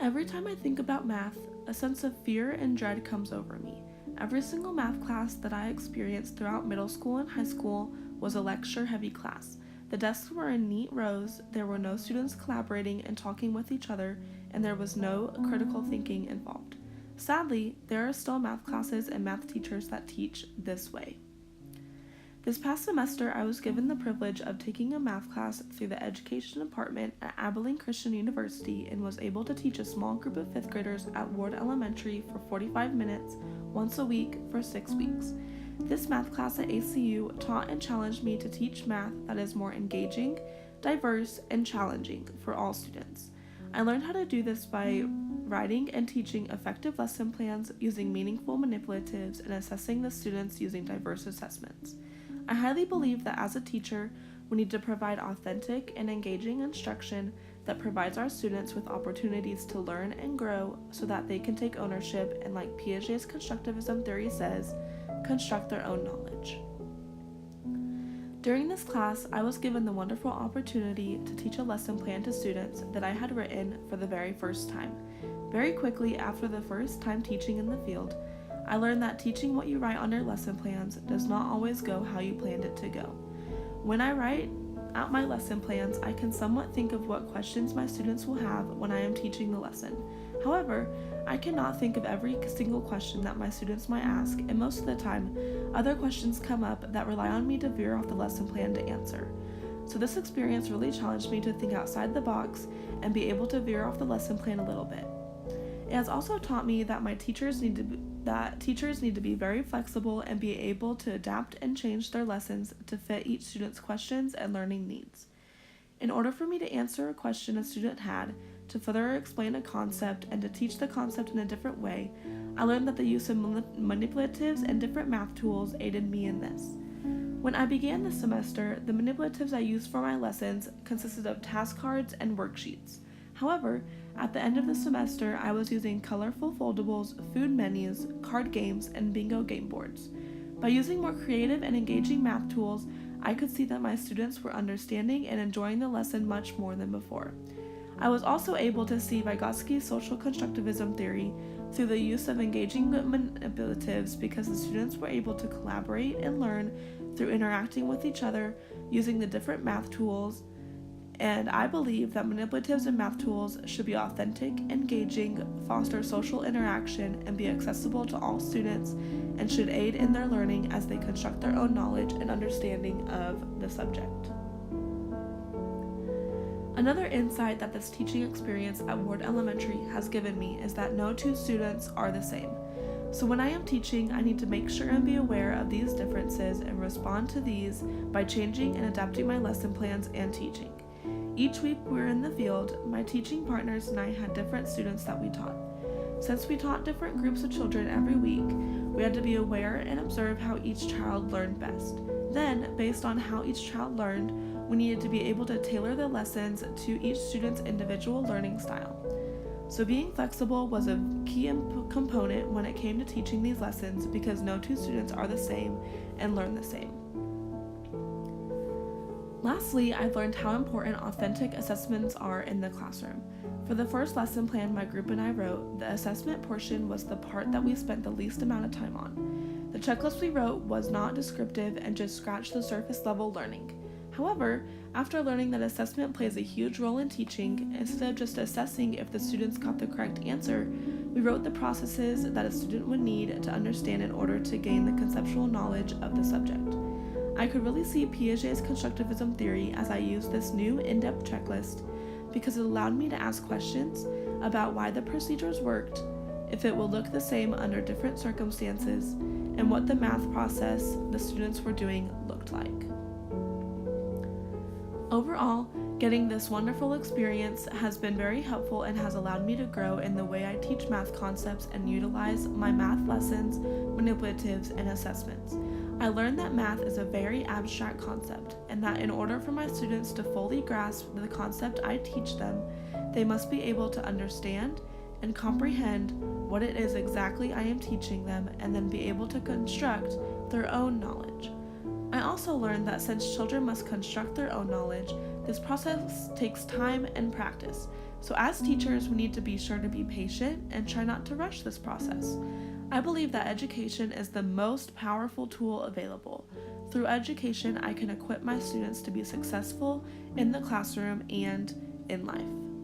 Every time I think about math, a sense of fear and dread comes over me. Every single math class that I experienced throughout middle school and high school was a lecture-heavy class. The desks were in neat rows, there were no students collaborating and talking with each other, and there was no critical thinking involved. Sadly, there are still math classes and math teachers that teach this way. This past semester, I was given the privilege of taking a math class through the education department at Abilene Christian University and was able to teach a small group of 5th graders at Ward Elementary for 45 minutes, once a week for 6 weeks. This math class at ACU taught and challenged me to teach math that is more engaging, diverse, and challenging for all students. I learned how to do this by writing and teaching effective lesson plans using meaningful manipulatives and assessing the students using diverse assessments. I highly believe that as a teacher, we need to provide authentic and engaging instruction that provides our students with opportunities to learn and grow so that they can take ownership and, like Piaget's constructivism theory says, construct their own knowledge. During this class, I was given the wonderful opportunity to teach a lesson plan to students that I had written for the very first time. Very quickly after the first time teaching in the field, I learned that teaching what you write on your lesson plans does not always go how you planned it to go. When I write out my lesson plans, I can somewhat think of what questions my students will have when I am teaching the lesson. However, I cannot think of every single question that my students might ask, and most of the time, other questions come up that rely on me to veer off the lesson plan to answer. So this experience really challenged me to think outside the box and be able to veer off the lesson plan a little bit. It has also taught me that teachers need to be very flexible and be able to adapt and change their lessons to fit each student's questions and learning needs. In order for me to answer a question a student had, to further explain a concept, and to teach the concept in a different way, I learned that the use of manipulatives and different math tools aided me in this. When I began this semester, the manipulatives I used for my lessons consisted of task cards and worksheets. However, at the end of the semester, I was using colorful foldables, food menus, card games, and bingo game boards. By using more creative and engaging math tools, I could see that my students were understanding and enjoying the lesson much more than before. I was also able to see Vygotsky's social constructivism theory through the use of engaging manipulatives because the students were able to collaborate and learn through interacting with each other using the different math tools. And I believe that manipulatives and math tools should be authentic, engaging, foster social interaction, and be accessible to all students, and should aid in their learning as they construct their own knowledge and understanding of the subject. Another insight that this teaching experience at Ward Elementary has given me is that no two students are the same. So when I am teaching, I need to make sure and be aware of these differences and respond to these by changing and adapting my lesson plans and teaching. Each week we were in the field, my teaching partners and I had different students that we taught. Since we taught different groups of children every week, we had to be aware and observe how each child learned best. Then, based on how each child learned, we needed to be able to tailor the lessons to each student's individual learning style. So being flexible was a key component when it came to teaching these lessons because no two students are the same and learn the same. Lastly, I've learned how important authentic assessments are in the classroom. For the first lesson plan my group and I wrote, the assessment portion was the part that we spent the least amount of time on. The checklist we wrote was not descriptive and just scratched the surface level learning. However, after learning that assessment plays a huge role in teaching, instead of just assessing if the students got the correct answer, we wrote the processes that a student would need to understand in order to gain the conceptual knowledge of the subject. I could really see Piaget's constructivism theory as I used this new in-depth checklist because it allowed me to ask questions about why the procedures worked, if it will look the same under different circumstances, and what the math process the students were doing looked like. Overall, getting this wonderful experience has been very helpful and has allowed me to grow in the way I teach math concepts and utilize my math lessons, manipulatives, and assessments. I learned that math is a very abstract concept, and that in order for my students to fully grasp the concept I teach them, they must be able to understand and comprehend what it is exactly I am teaching them, and then be able to construct their own knowledge. I also learned that since children must construct their own knowledge, this process takes time and practice. So as teachers, we need to be sure to be patient and try not to rush this process. I believe that education is the most powerful tool available. Through education, I can equip my students to be successful in the classroom and in life.